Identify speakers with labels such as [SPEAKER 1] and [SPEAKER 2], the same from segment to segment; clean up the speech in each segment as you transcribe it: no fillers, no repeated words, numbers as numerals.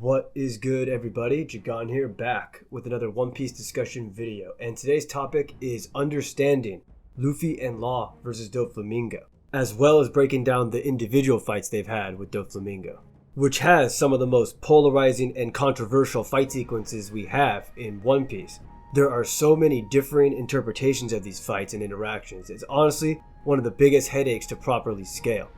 [SPEAKER 1] What is good, everybody? Jagan here, back with another One Piece discussion video, and today's topic is understanding Luffy and Law versus Doflamingo, as well as breaking down the individual fights they've had with Doflamingo, which has some of the most polarizing and controversial fight sequences we have in One Piece. There are so many differing interpretations of these fights and interactions. It's honestly one of the biggest headaches to properly scale.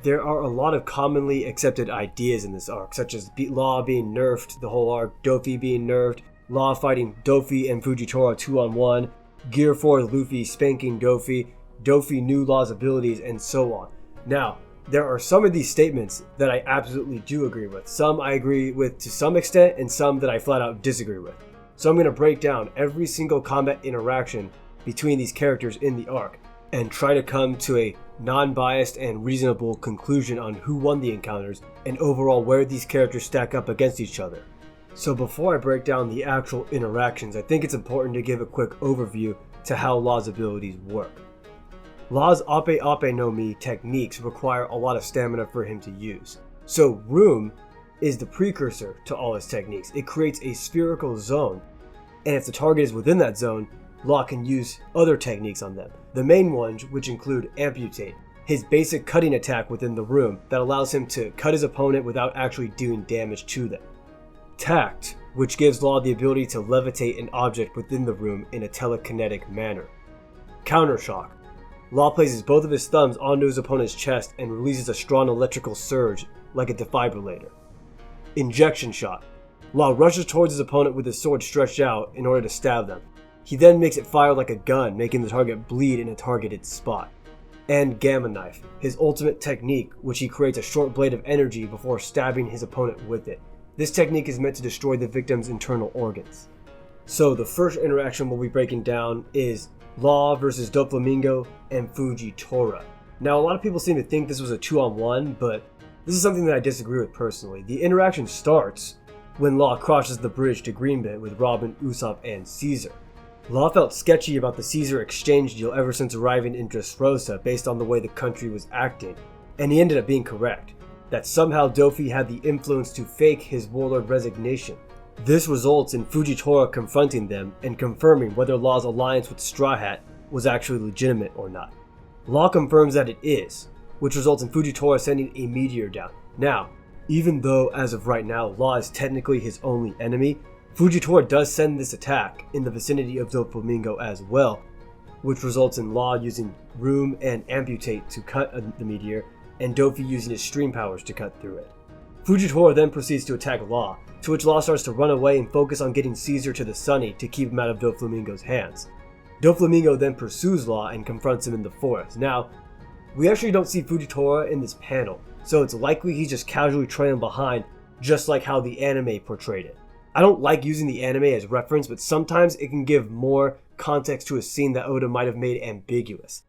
[SPEAKER 1] There are a lot of commonly accepted ideas in this arc, such as Law being nerfed the whole arc, Dofi being nerfed, Law fighting Dofi and Fujitora 2-on-1, Gear 4 Luffy spanking Dofi, Dofi knew Law's abilities, and so on. Now, there are some of these statements that I absolutely do agree with. Some I agree with to some extent, and some that I flat out disagree with. So I'm going to break down every single combat interaction between these characters in the arc, and try to come to a non-biased and reasonable conclusion on who won the encounters and overall where these characters stack up against each other. So before I break down the actual interactions, I think it's important to give a quick overview to how Law's abilities work. Law's Ape Ape no Mi techniques require a lot of stamina for him to use. So Room is the precursor to all his techniques. It creates a spherical zone, and if the target is within that zone, Law can use other techniques on them. The main ones, which include Amputate, his basic cutting attack within the room that allows him to cut his opponent without actually doing damage to them. Tact, which gives Law the ability to levitate an object within the room in a telekinetic manner. Countershock. Law places both of his thumbs onto his opponent's chest and releases a strong electrical surge like a defibrillator. Injection Shot. Law rushes towards his opponent with his sword stretched out in order to stab them. He then makes it fire like a gun, making the target bleed in a targeted spot. And Gamma Knife, his ultimate technique, which he creates a short blade of energy before stabbing his opponent with it. This technique is meant to destroy the victim's internal organs. So the first interaction we'll be breaking down is Law versus Doflamingo and Fujitora. Now, a lot of people seem to think this was a 2-on-1, but this is something that I disagree with personally. The interaction starts when Law crosses the bridge to Greenbent with Robin, Usopp, and Caesar. Law felt sketchy about the Caesar exchange deal ever since arriving in Dressrosa based on the way the country was acting, and he ended up being correct, that somehow Dofi had the influence to fake his warlord resignation. This results in Fujitora confronting them and confirming whether Law's alliance with Straw Hat was actually legitimate or not. Law confirms that it is, which results in Fujitora sending a meteor down. Now, even though as of right now Law is technically his only enemy, Fujitora does send this attack in the vicinity of Doflamingo as well, which results in Law using Room and Amputate to cut the meteor, and Dofi using his stream powers to cut through it. Fujitora then proceeds to attack Law, to which Law starts to run away and focus on getting Caesar to the Sunny to keep him out of Doflamingo's hands. Doflamingo then pursues Law and confronts him in the forest. Now, we actually don't see Fujitora in this panel, so it's likely he's just casually trailing behind, just like how the anime portrayed it. I don't like using the anime as reference, but sometimes it can give more context to a scene that Oda might have made ambiguous.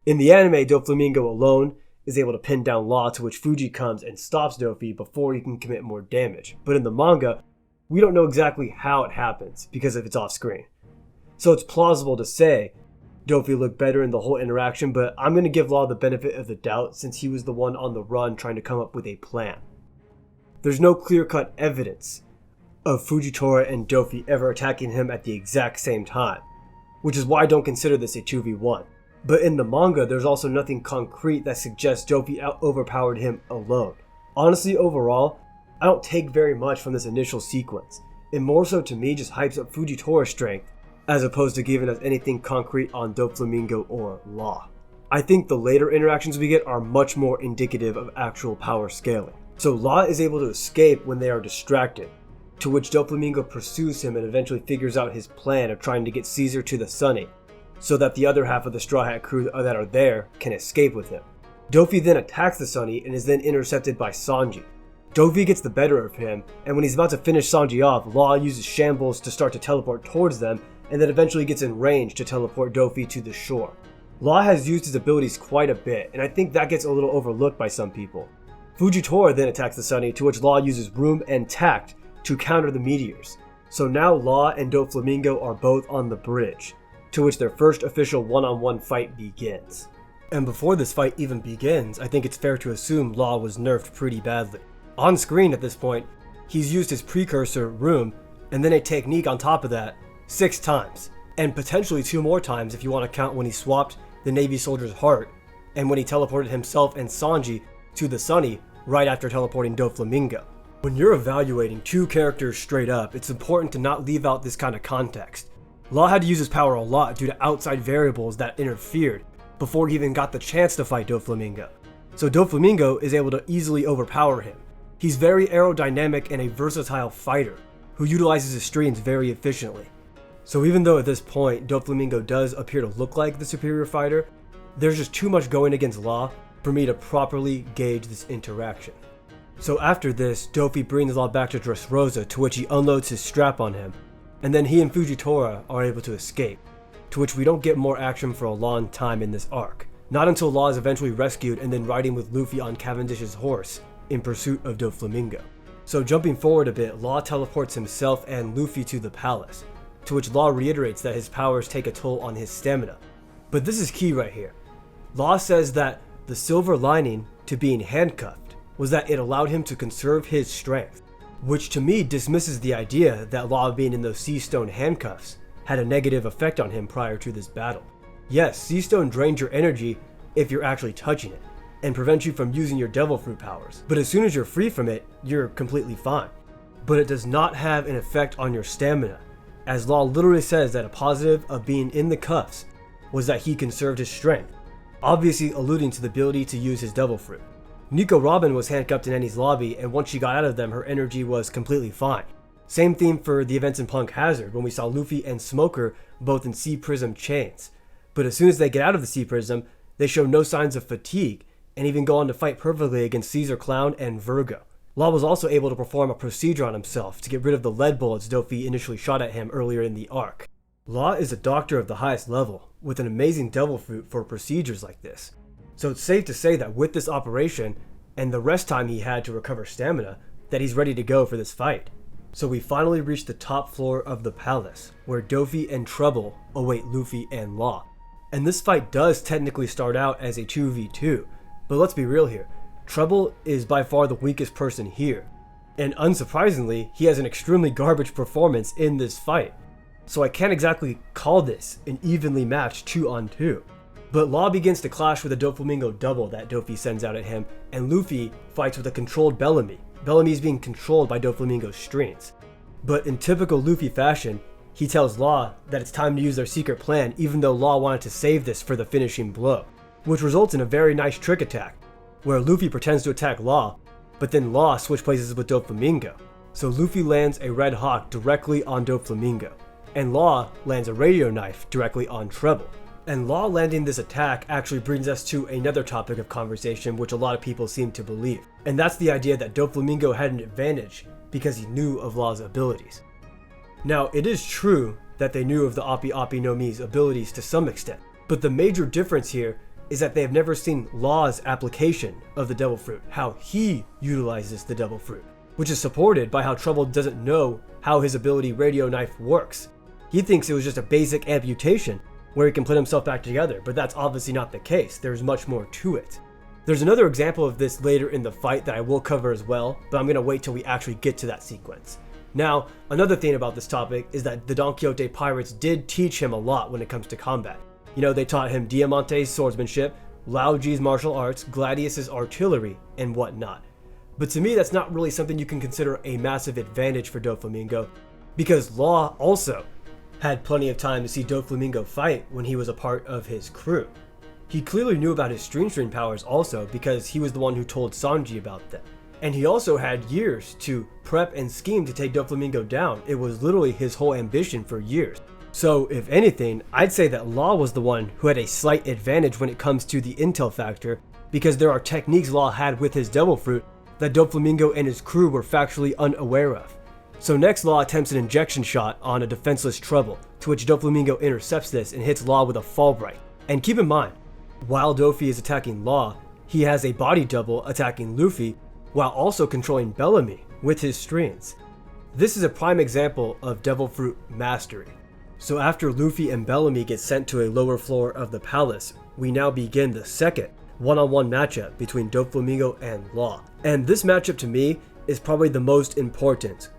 [SPEAKER 1] In the anime, Doflamingo alone is able to pin down Law, to which Fuji comes and stops Dofi before he can commit more damage. But in the manga, we don't know exactly how it happens because of it's off screen. So it's plausible to say Dofi looked better in the whole interaction, but I'm going to give Law the benefit of the doubt since he was the one on the run trying to come up with a plan. There's no clear-cut evidence of Fujitora and Dofi ever attacking him at the exact same time, which is why I don't consider this a 2v1. But in the manga, there's also nothing concrete that suggests Dofi overpowered him alone. Honestly, overall, I don't take very much from this initial sequence. It more so to me just hypes up Fujitora's strength, as opposed to giving us anything concrete on Doflamingo or Law. I think the later interactions we get are much more indicative of actual power scaling. So Law is able to escape when they are distracted, to which Doflamingo pursues him and eventually figures out his plan of trying to get Caesar to the Sunny, so that the other half of the Straw Hat crew that are there can escape with him. Dofi then attacks the Sunny and is then intercepted by Sanji. Dofi gets the better of him, and when he's about to finish Sanji off, Law uses Shambles to start to teleport towards them, and then eventually gets in range to teleport Dofi to the shore. Law has used his abilities quite a bit, and I think that gets a little overlooked by some people. Fujitora then attacks the Sunny, to which Law uses Room and Tact to counter the meteors. So now Law and Doflamingo are both on the bridge, to which their first official one-on-one fight begins. And before this fight even begins, I think it's fair to assume Law was nerfed pretty badly. On screen at this point, he's used his precursor room and then a technique on top of that 6 times, and potentially 2 more times if you want to count when he swapped the Navy soldier's heart and when he teleported himself and Sanji to the Sunny right after teleporting Doflamingo. When you're evaluating 2 characters straight up, it's important to not leave out this kind of context. Law had to use his power a lot due to outside variables that interfered before he even got the chance to fight Doflamingo. So Doflamingo is able to easily overpower him. He's very aerodynamic and a versatile fighter who utilizes his strings very efficiently. So even though at this point Doflamingo does appear to look like the superior fighter, there's just too much going against Law for me to properly gauge this interaction. So after this, Dofi brings Law back to Dressrosa, to which he unloads his strap on him, and then he and Fujitora are able to escape, to which we don't get more action for a long time in this arc. Not until Law is eventually rescued and then riding with Luffy on Cavendish's horse in pursuit of Doflamingo. So jumping forward a bit, Law teleports himself and Luffy to the palace, to which Law reiterates that his powers take a toll on his stamina. But this is key right here. Law says that the silver lining to being handcuffed was that it allowed him to conserve his strength, which to me dismisses the idea that Law being in those sea stone handcuffs had a negative effect on him prior to this battle. Yes, sea stone drains your energy if you're actually touching it, and prevents you from using your devil fruit powers, but as soon as you're free from it, you're completely fine. But it does not have an effect on your stamina, as Law literally says that a positive of being in the cuffs was that he conserved his strength, obviously alluding to the ability to use his devil fruit. Nico Robin was handcuffed in Annie's lobby, and once she got out of them, her energy was completely fine. Same theme for the events in Punk Hazard, when we saw Luffy and Smoker both in Sea Prism chains. But as soon as they get out of the Sea Prism, they show no signs of fatigue, and even go on to fight perfectly against Caesar Clown and Virgo. Law was also able to perform a procedure on himself to get rid of the lead bullets Dofi initially shot at him earlier in the arc. Law is a doctor of the highest level, with an amazing devil fruit for procedures like this. So it's safe to say that with this operation, and the rest time he had to recover stamina, that he's ready to go for this fight. So we finally reach the top floor of the palace, where Dofi and Trouble await Luffy and Law. And this fight does technically start out as a 2v2, but let's be real here, Trouble is by far the weakest person here. And unsurprisingly, he has an extremely garbage performance in this fight. So I can't exactly call this an evenly matched 2-on-2. But Law begins to clash with a Doflamingo double that Dofi sends out at him, and Luffy fights with a controlled Bellamy. Bellamy is being controlled by Doflamingo's strings. But in typical Luffy fashion, he tells Law that it's time to use their secret plan, even though Law wanted to save this for the finishing blow, which results in a very nice trick attack, where Luffy pretends to attack Law, but then Law switch places with Doflamingo. So Luffy lands a Red Hawk directly on Doflamingo, and Law lands a radio knife directly on Treble. And Law landing this attack actually brings us to another topic of conversation which a lot of people seem to believe, and that's the idea that Doflamingo had an advantage because he knew of Law's abilities. Now, it is true that they knew of the Appi Appi no Mi's abilities to some extent, but the major difference here is that they have never seen Law's application of the Devil Fruit, how he utilizes the Devil Fruit, which is supported by how Trouble doesn't know how his ability Radio Knife works. He thinks it was just a basic amputation where he can put himself back together, but that's obviously not the case. There's much more to it. There's another example of this later in the fight that I will cover as well, but I'm going to wait till we actually get to that sequence. Now, another thing about this topic is that the Don Quixote pirates did teach him a lot when it comes to combat. You know, they taught him Diamante's swordsmanship, Lao Ji's martial arts, Gladius's artillery, and whatnot. But to me, that's not really something you can consider a massive advantage for Doflamingo, because Law also had plenty of time to see Doflamingo fight when he was a part of his crew. He clearly knew about his string powers also because he was the one who told Sanji about them. And he also had years to prep and scheme to take Doflamingo down. It was literally his whole ambition for years. So if anything, I'd say that Law was the one who had a slight advantage when it comes to the intel factor, because there are techniques Law had with his Devil Fruit that Doflamingo and his crew were factually unaware of. So next, Law attempts an injection shot on a defenseless Trouble, to which Doflamingo intercepts this and hits Law with a Fall Bright. And keep in mind, while Dofi is attacking Law, he has a body double attacking Luffy, while also controlling Bellamy with his strings. This is a prime example of Devil Fruit mastery. So after Luffy and Bellamy get sent to a lower floor of the palace, we now begin the second one-on-one matchup between Doflamingo and Law. And this matchup to me is probably the most important,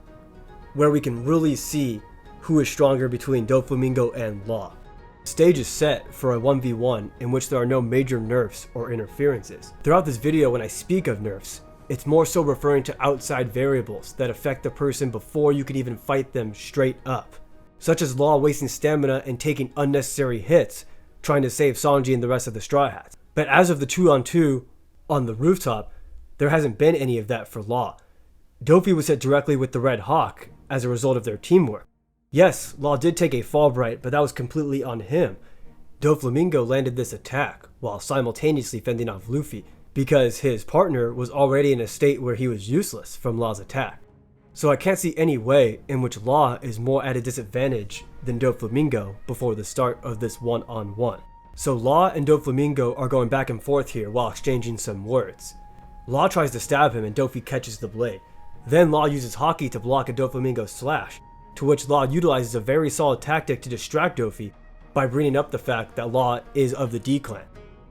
[SPEAKER 1] where we can really see who is stronger between Doflamingo and Law. The stage is set for a 1v1 in which there are no major nerfs or interferences. Throughout this video, when I speak of nerfs, it's more so referring to outside variables that affect the person before you can even fight them straight up, such as Law wasting stamina and taking unnecessary hits trying to save Sanji and the rest of the Straw Hats. But as of the 2-on-2 on the rooftop, there hasn't been any of that for Law. Dofi was hit directly with the Red Hawk as a result of their teamwork. Yes, Law did take a fall bright, but that was completely on him. Doflamingo landed this attack while simultaneously fending off Luffy because his partner was already in a state where he was useless from Law's attack. So I can't see any way in which Law is more at a disadvantage than Doflamingo before the start of this one-on-one. So Law and Doflamingo are going back and forth here while exchanging some words. Law tries to stab him and Dofi catches the blade. Then Law uses Haki to block a Doflamingo slash, to which Law utilizes a very solid tactic to distract Dofi by bringing up the fact that Law is of the D-Clan,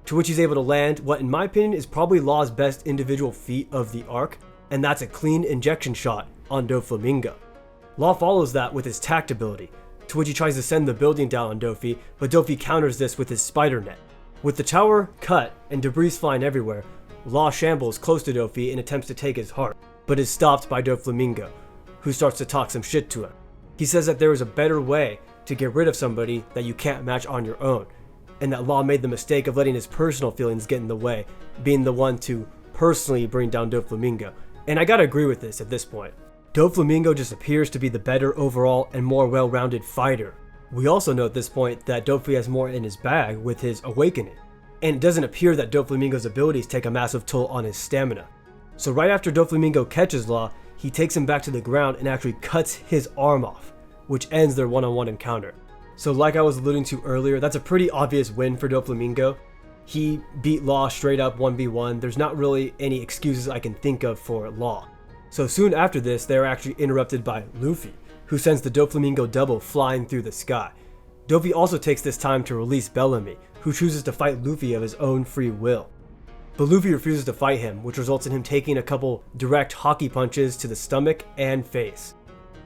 [SPEAKER 1] to which he's able to land what in my opinion is probably Law's best individual feat of the arc, and that's a clean injection shot on Doflamingo. Law follows that with his tact ability, to which he tries to send the building down on Dofi, but Dofi counters this with his spider net. With the tower cut and debris flying everywhere, Law shambles close to Dofi and attempts to take his heart, but is stopped by Doflamingo, who starts to talk some shit to him. He says that there is a better way to get rid of somebody that you can't match on your own, and that Law made the mistake of letting his personal feelings get in the way, being the one to personally bring down Doflamingo. And I gotta agree with this at this point. Doflamingo just appears to be the better overall and more well-rounded fighter. We also know at this point that Dofi has more in his bag with his awakening, and it doesn't appear that Doflamingo's abilities take a massive toll on his stamina. So right after Doflamingo catches Law, he takes him back to the ground and actually cuts his arm off, which ends their one-on-one encounter. So like I was alluding to earlier, that's a pretty obvious win for Doflamingo. He beat Law straight up 1v1. There's not really any excuses I can think of for Law. So soon after this, they are actually interrupted by Luffy, who sends the Doflamingo double flying through the sky. Dofi also takes this time to release Bellamy, who chooses to fight Luffy of his own free will. But Luffy refuses to fight him, which results in him taking a couple direct Haki punches to the stomach and face,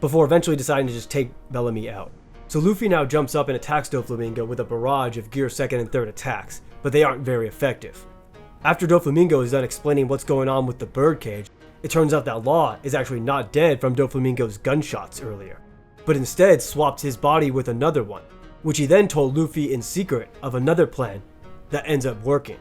[SPEAKER 1] before eventually deciding to just take Bellamy out. So Luffy now jumps up and attacks Doflamingo with a barrage of Gear 2nd and 3rd attacks, but they aren't very effective. After Doflamingo is done explaining what's going on with the birdcage, it turns out that Law is actually not dead from Doflamingo's gunshots earlier, but instead swapped his body with another one, which he then told Luffy in secret of another plan that ends up working.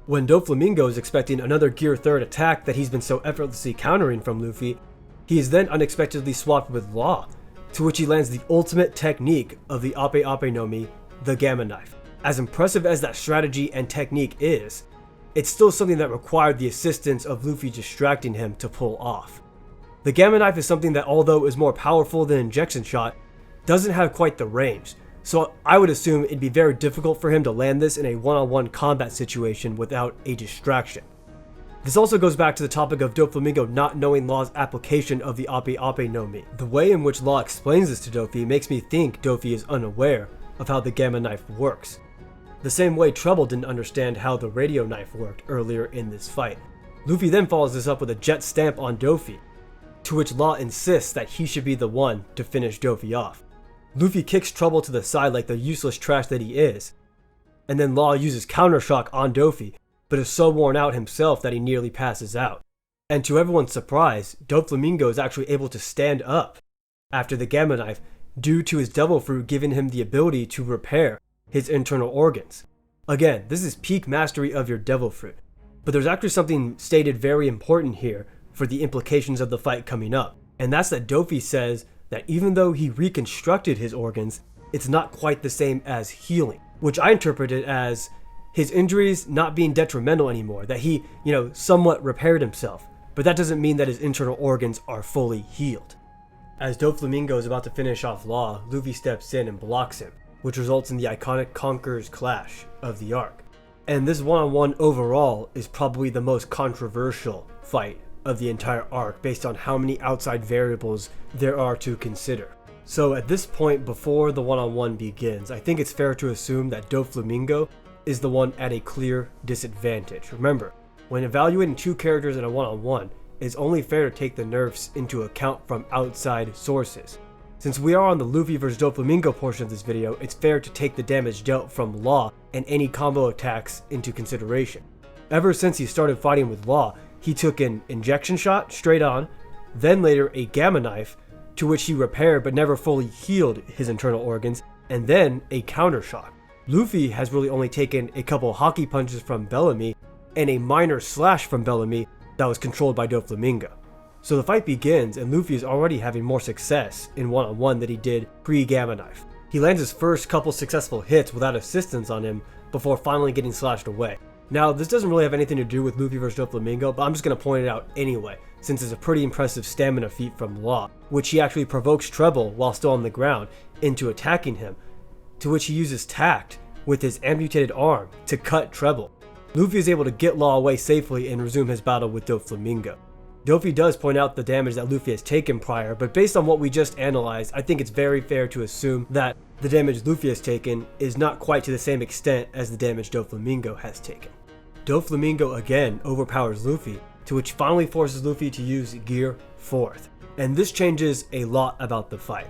[SPEAKER 1] When Doflamingo is expecting another Gear 3rd attack that he's been so effortlessly countering from Luffy, he is then unexpectedly swapped with Law, to which he lands the ultimate technique of the Ape Ape no Mi, the Gamma Knife. As impressive as that strategy and technique is, it's still something that required the assistance of Luffy distracting him to pull off. The Gamma Knife is something that, although is more powerful than Injection Shot, doesn't have quite the range, so I would assume it'd be very difficult for him to land this in a one-on-one combat situation without a distraction. This also goes back to the topic of Doflamingo not knowing Law's application of the Ape Ape no Mi. The way in which Law explains this to Dofi makes me think Dofi is unaware of how the Gamma Knife works. The same way Trouble didn't understand how the Radio Knife worked earlier in this fight. Luffy then follows this up with a jet stamp on Dofi, to which Law insists that he should be the one to finish Dofi off. Luffy kicks Trouble to the side like the useless trash that he is, and then Law uses Counter Shock on Dofi, but is so worn out himself that he nearly passes out. And to everyone's surprise, Doflamingo is actually able to stand up after the Gamma Knife due to his Devil Fruit giving him the ability to repair his internal organs. Again, this is peak mastery of your Devil Fruit, but there's actually something stated very important here for the implications of the fight coming up, and that's that Dofi says that even though he reconstructed his organs, it's not quite the same as healing, which I interpreted as his injuries not being detrimental anymore, that he, somewhat repaired himself, but that doesn't mean that his internal organs are fully healed. As Doflamingo is about to finish off Law, Luffy steps in and blocks him, which results in the iconic Conqueror's Clash of the arc. And this one-on-one overall is probably the most controversial fight of the entire arc based on how many outside variables there are to consider. So at this point before the one-on-one begins, I think it's fair to assume that Doflamingo is the one at a clear disadvantage. Remember, when evaluating two characters in a one-on-one, it's only fair to take the nerfs into account from outside sources. Since we are on the Luffy vs Doflamingo portion of this video, it's fair to take the damage dealt from Law and any combo attacks into consideration. Ever since he started fighting with Law, he took an injection shot straight on, then later a gamma knife, to which he repaired but never fully healed his internal organs, and then a counter shot. Luffy has really only taken a couple hockey punches from Bellamy and a minor slash from Bellamy that was controlled by Doflamingo. So the fight begins and Luffy is already having more success in one-on-one than he did pre-Gamma Knife. He lands his first couple successful hits without assistance on him before finally getting slashed away. Now this doesn't really have anything to do with Luffy vs Doflamingo, but I'm just going to point it out anyway, since it's a pretty impressive stamina feat from Law, which he actually provokes Treble while still on the ground into attacking him, to which he uses tact with his amputated arm to cut Treble. Luffy is able to get Law away safely and resume his battle with Doflamingo. Dofi does point out the damage that Luffy has taken prior, but based on what we just analyzed, I think it's very fair to assume that the damage Luffy has taken is not quite to the same extent as the damage Doflamingo has taken. Doflamingo again overpowers Luffy, to which finally forces Luffy to use Gear 4th. And this changes a lot about the fight.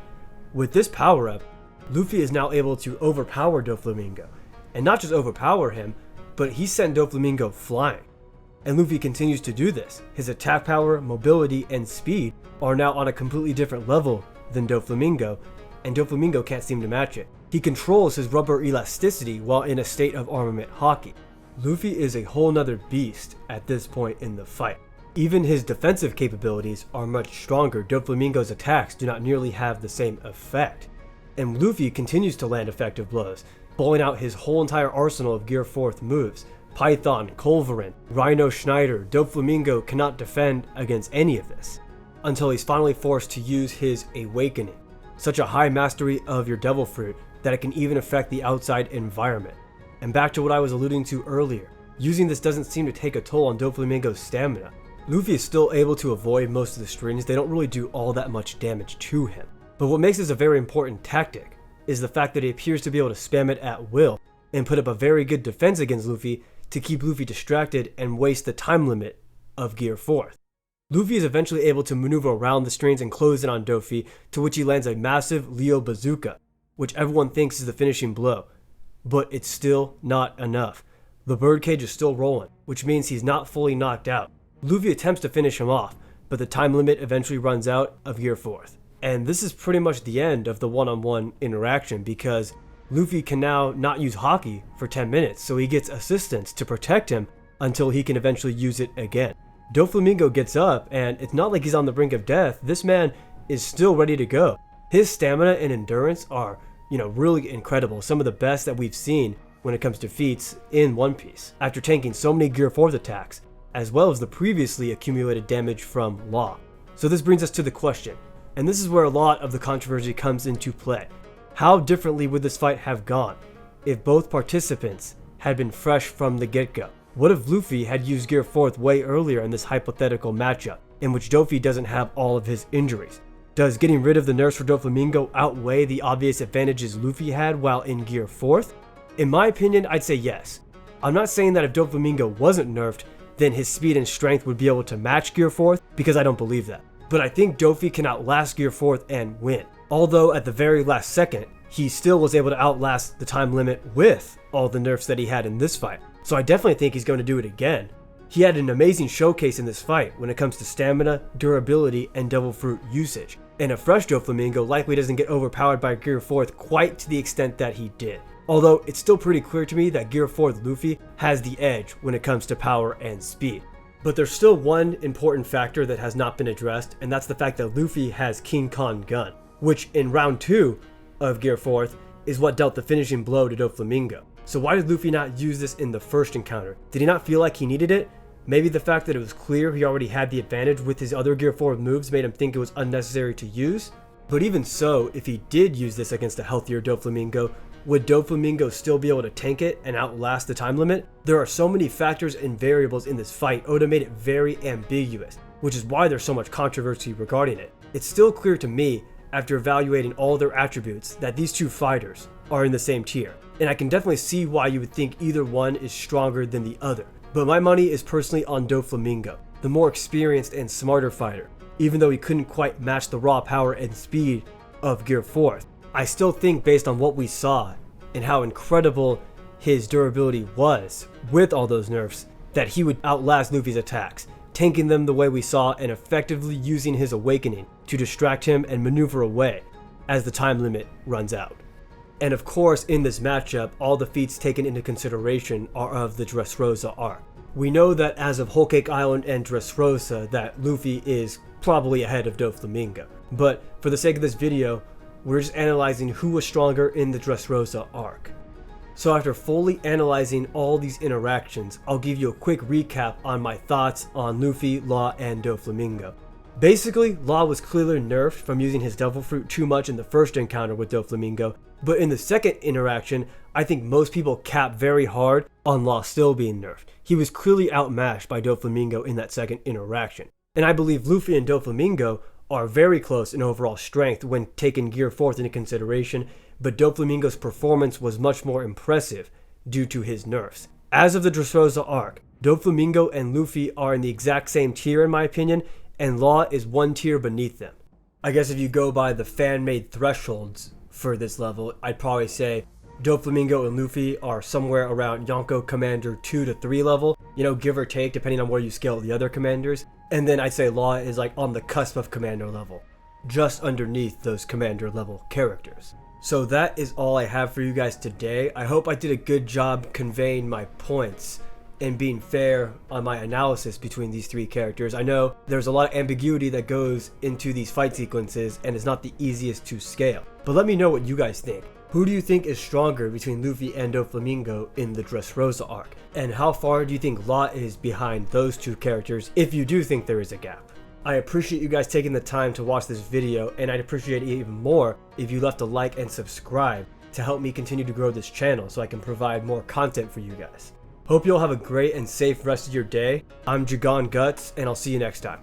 [SPEAKER 1] With this power-up, Luffy is now able to overpower Doflamingo. And not just overpower him, but he sent Doflamingo flying. And Luffy continues to do this. His attack power, mobility, and speed are now on a completely different level than Doflamingo, and Doflamingo can't seem to match it. He controls his rubber elasticity while in a state of armament hockey. Luffy is a whole nother beast at this point in the fight. Even his defensive capabilities are much stronger. Doflamingo's attacks do not nearly have the same effect. And Luffy continues to land effective blows, bowling out his whole entire arsenal of Gear 4th moves. Python, Culverin, Rhino Schneider, Doflamingo cannot defend against any of this, until he's finally forced to use his Awakening, such a high mastery of your Devil Fruit that it can even affect the outside environment. And back to what I was alluding to earlier, using this doesn't seem to take a toll on Doflamingo's stamina. Luffy is still able to avoid most of the strings, they don't really do all that much damage to him. But what makes this a very important tactic is the fact that he appears to be able to spam it at will and put up a very good defense against Luffy to keep Luffy distracted and waste the time limit of Gear 4th. Luffy is eventually able to maneuver around the strings and close in on Dofi, to which he lands a massive Leo Bazooka, which everyone thinks is the finishing blow. But it's still not enough. The birdcage is still rolling, which means he's not fully knocked out. Luffy attempts to finish him off, but the time limit eventually runs out of Gear 4th. And this is pretty much the end of the one-on-one interaction, because Luffy can now not use Haki for 10 minutes, so he gets assistance to protect him until he can eventually use it again. Doflamingo gets up, and it's not like he's on the brink of death. This man is still ready to go. His stamina and endurance are, really incredible. Some of the best that we've seen when it comes to feats in One Piece, after tanking so many Gear 4th attacks, as well as the previously accumulated damage from Law. So this brings us to the question, and this is where a lot of the controversy comes into play. How differently would this fight have gone if both participants had been fresh from the get-go? What if Luffy had used Gear 4th way earlier in this hypothetical matchup, in which Dofi doesn't have all of his injuries? Does getting rid of the nerfs for Doflamingo outweigh the obvious advantages Luffy had while in Gear 4th? In my opinion, I'd say yes. I'm not saying that if Doflamingo wasn't nerfed, then his speed and strength would be able to match Gear 4th, because I don't believe that. But I think Dofi can outlast Gear 4th and win. Although at the very last second, he still was able to outlast the time limit with all the nerfs that he had in this fight. So I definitely think he's going to do it again. He had an amazing showcase in this fight when it comes to stamina, durability, and Devil Fruit usage. And a fresh Doflamingo likely doesn't get overpowered by Gear 4th quite to the extent that he did. Although it's still pretty clear to me that Gear 4th Luffy has the edge when it comes to power and speed. But there's still one important factor that has not been addressed, and that's the fact that Luffy has King Kong Gun, which in round 2 of Gear 4th is what dealt the finishing blow to Doflamingo. So why did Luffy not use this in the first encounter? Did he not feel like he needed it? Maybe the fact that it was clear he already had the advantage with his other Gear 4 moves made him think it was unnecessary to use? But even so, if he did use this against a healthier Doflamingo, would Doflamingo still be able to tank it and outlast the time limit? There are so many factors and variables in this fight, Oda made it very ambiguous, which is why there's so much controversy regarding it. It's still clear to me, after evaluating all their attributes, that these two fighters are in the same tier. And I can definitely see why you would think either one is stronger than the other. But my money is personally on Doflamingo. the more experienced and smarter fighter. Even though he couldn't quite match the raw power and speed of Gear 4th, I still think based on what we saw and how incredible his durability was with all those nerfs, that he would outlast Luffy's attacks, tanking them the way we saw and effectively using his awakening to distract him and maneuver away as the time limit runs out. And of course, in this matchup, all the feats taken into consideration are of the Dressrosa arc. We know that as of Whole Cake Island and Dressrosa, that Luffy is probably ahead of Doflamingo. But for the sake of this video, we're just analyzing who was stronger in the Dressrosa arc. So after fully analyzing all these interactions, I'll give you a quick recap on my thoughts on Luffy, Law, and Doflamingo. Basically, Law was clearly nerfed from using his Devil Fruit too much in the first encounter with Doflamingo, but in the second interaction, I think most people cap very hard on Law still being nerfed. He was clearly outmatched by Doflamingo in that second interaction. And I believe Luffy and Doflamingo are very close in overall strength when taking Gear 4th into consideration, but Doflamingo's performance was much more impressive due to his nerfs. As of the Dressrosa arc, Doflamingo and Luffy are in the exact same tier in my opinion, and Law is one tier beneath them. I guess if you go by the fan-made thresholds for this level, I'd probably say Doflamingo and Luffy are somewhere around Yonko Commander 2 to 3 level, give or take depending on where you scale the other commanders. And then I'd say Law is like on the cusp of commander level, just underneath those commander level characters. So that is all I have for you guys today. I hope I did a good job conveying my points and being fair on my analysis between these three characters. I know there's a lot of ambiguity that goes into these fight sequences and it's not the easiest to scale. But let me know what you guys think. Who do you think is stronger between Luffy and Doflamingo in the Dressrosa arc? And how far do you think Law is behind those two characters if you do think there is a gap? I appreciate you guys taking the time to watch this video, and I'd appreciate it even more if you left a like and subscribe to help me continue to grow this channel so I can provide more content for you guys. Hope you all have a great and safe rest of your day. I'm Jagon Guts, and I'll see you next time.